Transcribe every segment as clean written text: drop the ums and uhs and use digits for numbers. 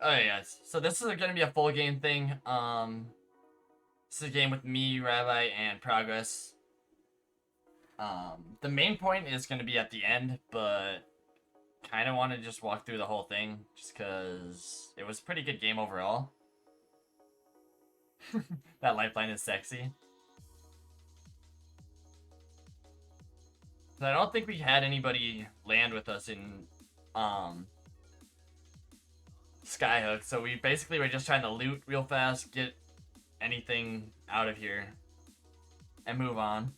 Oh yes. So this is gonna be a full game thing. This is a game with me, Rabbi, and Progress. The main point is gonna be at the end, but kind of want to just walk through the whole thing, just because it was a pretty good game overall. That lifeline is sexy. So I don't think we had anybody land with us in um Skyhook, so we basically were just trying to loot real fast, get anything out of here, and move on.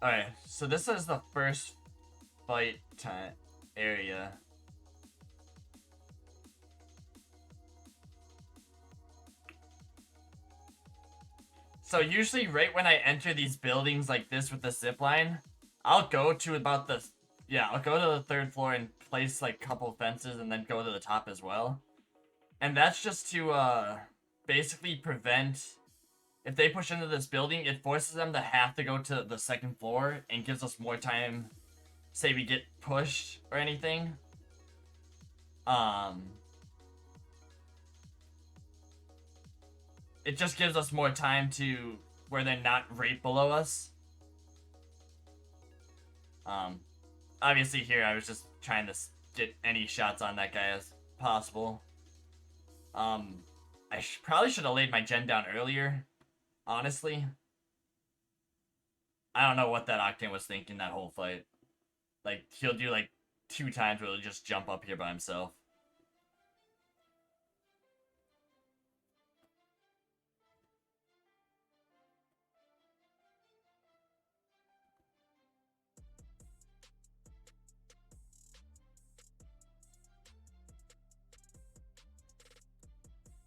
Alright, so this is the first fight time area. So usually right when I enter these buildings like this with the zip line, I'll go to about the I'll go to the third floor and place like a couple fences and then go to the top as well. And that's just to basically prevent, if they push into this building, it forces them to have to go to the second floor and gives us more time, say we get pushed or anything. Um it just gives us more time to where they're not right below us. Um, Obviously here I was just trying to get any shots on that guy as possible. I probably should have laid my gen down earlier, honestly. I don't know what that Octane was thinking that whole fight. Like, he'll do like 2 times where he'll just jump up here by himself.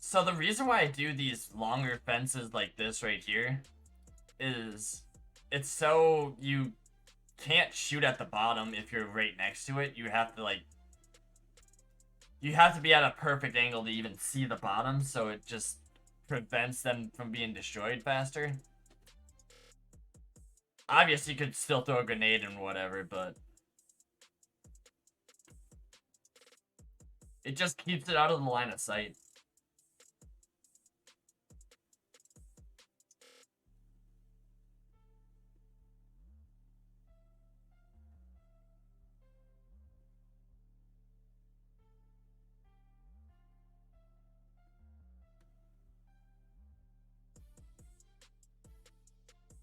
So the reason why I do these longer fences like this right here is it's so you can't shoot at the bottom if you're right next to it. You have to be at a perfect angle to even see the bottom, so it just prevents them from being destroyed faster. Obviously, you could still throw a grenade and whatever, but it just keeps it out of the line of sight.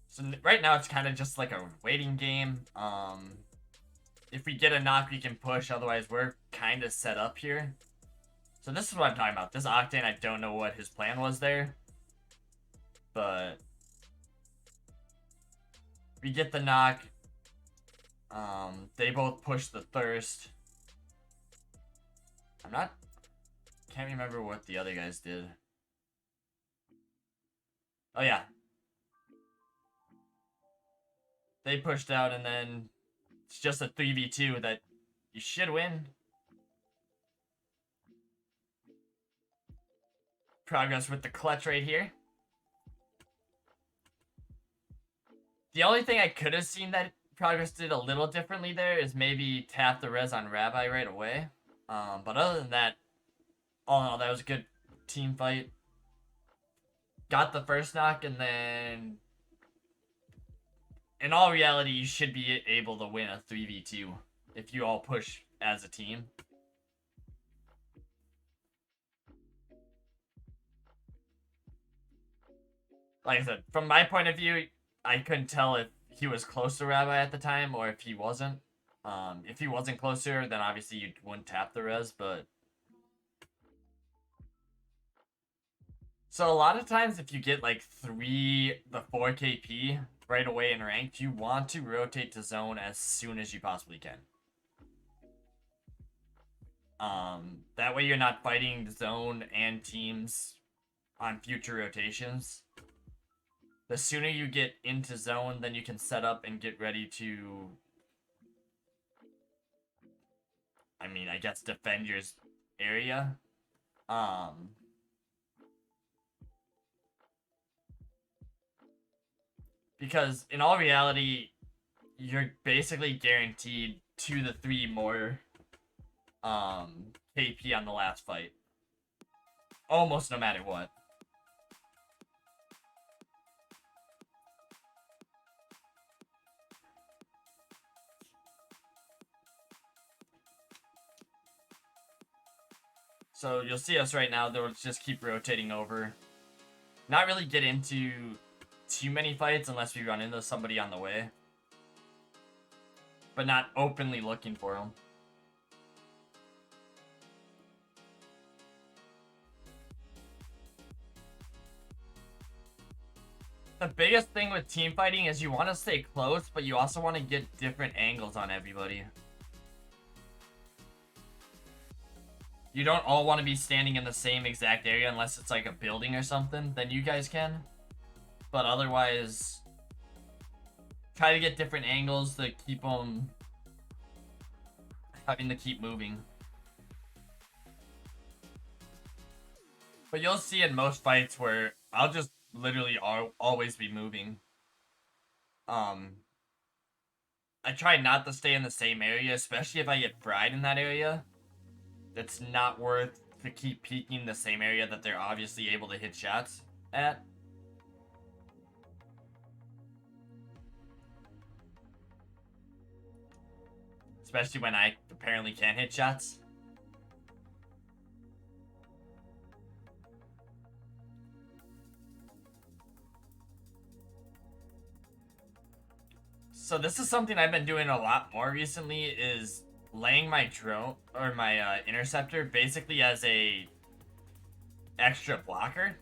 So right now it's kind of just like a waiting game. If we get a knock, we can push. Otherwise, we're kind of set up here. So this is what I'm talking about. This Octane, I don't know what his plan was there, but we get the knock. They both push the thirst. Can't remember what the other guys did. Oh yeah, they pushed out, and then it's just a 3v2 that you should win. Progress with the clutch right here. The only thing I could have seen that Progress did a little differently there is maybe tap the res on Rabbi right away. But other than that, all in all, that was a good team fight. Got the first knock, and then in all reality, you should be able to win a 3v2 if you all push as a team. Like I said, from my point of view, I couldn't tell if he was close to Rabbi at the time or if he wasn't. If he wasn't closer, then obviously you wouldn't tap the res, but so a lot of times if you get like the 4 KP right away in ranked, you want to rotate to zone as soon as you possibly can. That way you're not fighting zone and teams on future rotations. The sooner you get into zone, then you can set up and get ready to, I mean, I guess defend your area. Because in all reality, you're basically guaranteed 2 to 3 more KP on the last fight. Almost no matter what. So you'll see us right now, they'll just keep rotating over. Not really get into too many fights unless we run into somebody on the way. But not openly looking for them. The biggest thing with team fighting is you want to stay close, but you also want to get different angles on everybody. You don't all want to be standing in the same exact area unless it's like a building or something, then you guys can. But otherwise, try to get different angles to keep them having to keep moving. But you'll see in most fights where I'll just literally always be moving. I try not to stay in the same area, especially if I get fried in that area. It's not worth to keep peeking the same area that they're obviously able to hit shots at. Especially when I apparently can't hit shots. So this is something I've been doing a lot more recently, is laying my drone or my interceptor basically as a extra blocker,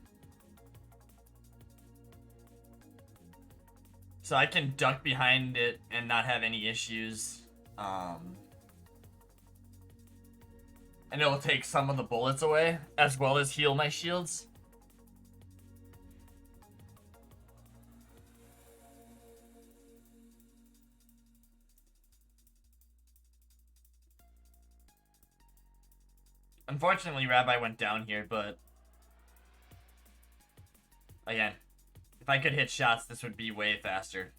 so I can duck behind it and not have any issues. And it will take some of the bullets away as well as heal my shields. Unfortunately, Rabbi went down here, but again, if I could hit shots, this would be way faster.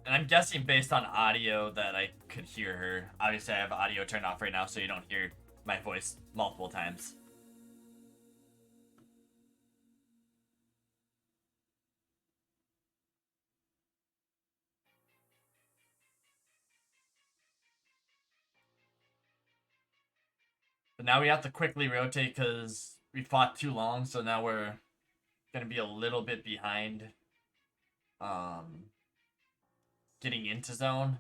And I'm guessing based on audio that I could hear her. Obviously, I have audio turned off right now, so you don't hear my voice multiple times. But now we have to quickly rotate because we fought too long, so now we're going to be a little bit behind getting into zone.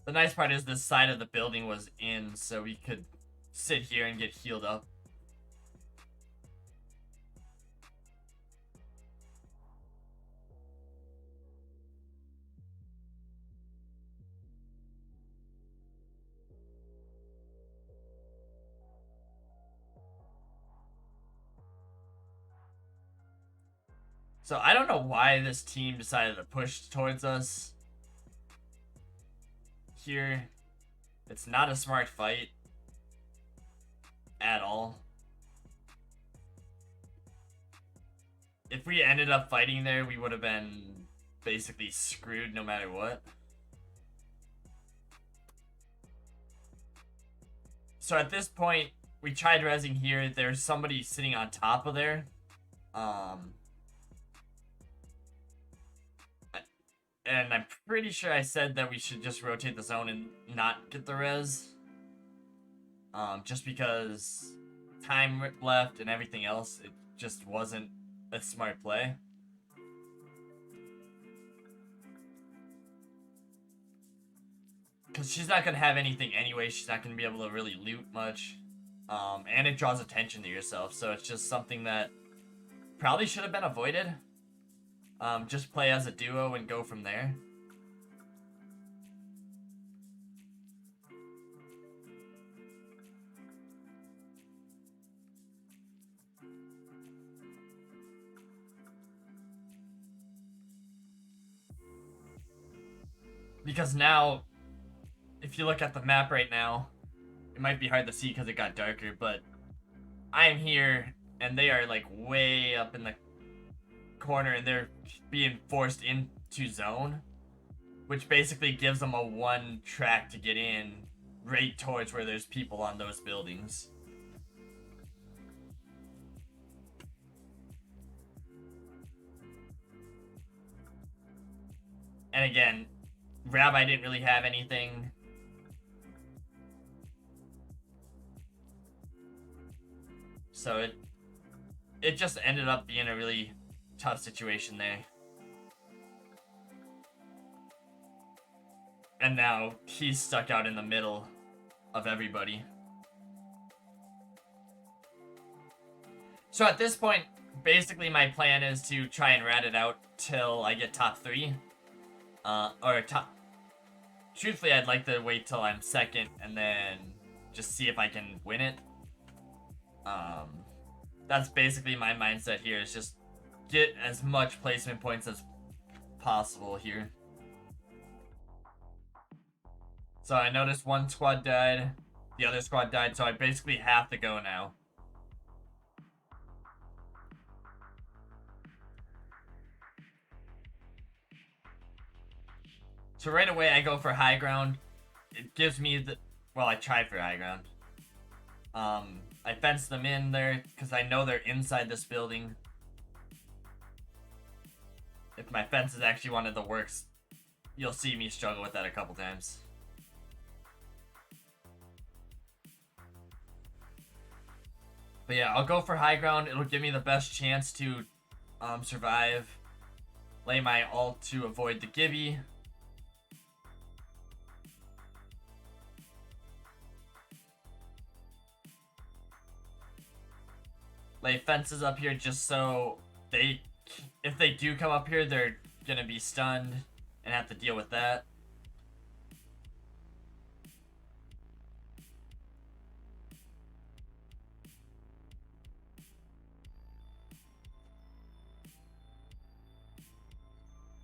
The nice part is this side of the building was in, so we could sit here and get healed up. So I don't know why this team decided to push towards us here. It's not a smart fight at all. If we ended up fighting there, we would have been basically screwed no matter what. So at this point, we tried rezzing here. There's somebody sitting on top of there. And I'm pretty sure I said that we should just rotate the zone and not get the res. Just because time left and everything else, it just wasn't a smart play. Because she's not going to have anything anyway. She's not going to be able to really loot much. And it draws attention to yourself. So it's just something that probably should have been avoided. Just play as a duo and go from there. Because now, if you look at the map right now, it might be hard to see because it got darker, but I'm here and they are like way up in the corner and they're being forced into zone, which basically gives them a one track to get in right towards where there's people on those buildings. And again, Rabbi didn't really have anything. So it just ended up being a really tough situation there. And now he's stuck out in the middle of everybody. So at this point, basically my plan is to try and rat it out till I get top 3. Truthfully, I'd like to wait till I'm second and then just see if I can win it. That's basically my mindset here, is just get as much placement points as possible here. So I noticed one squad died, the other squad died, so I basically have to go now. So right away I go for high ground. It gives me the... Well, I tried for high ground. I fence them in there because I know they're inside this building. If my fence is actually one of the works, you'll see me struggle with that a couple times. But yeah, I'll go for high ground. It'll give me the best chance to survive. Lay my ult to avoid the Gibby. Lay fences up here just so they, if they do come up here, they're gonna be stunned and have to deal with that.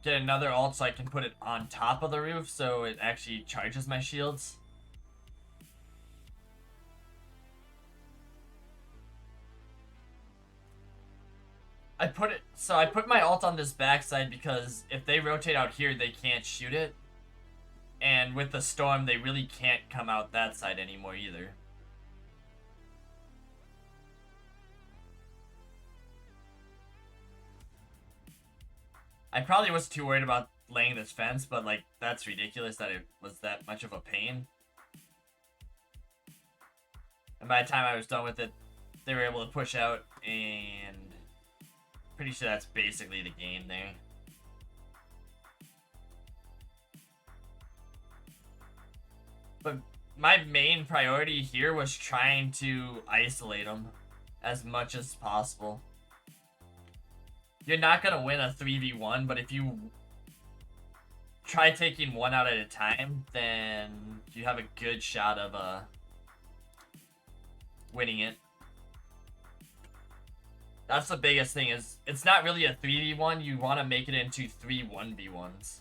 Get another ult so I can put it on top of the roof so it actually charges my shields. I put my ult on this backside because if they rotate out here, they can't shoot it. And with the storm, they really can't come out that side anymore either. I probably was too worried about laying this fence, but like, that's ridiculous that it was that much of a pain. And by the time I was done with it, they were able to push out, and pretty sure that's basically the game there. But my main priority here was trying to isolate them as much as possible. You're not going to win a 3v1, but if you try taking one out at a time, then you have a good shot of winning it. That's the biggest thing, is it's not really a 3v1, you want to make it into 3 1v1s.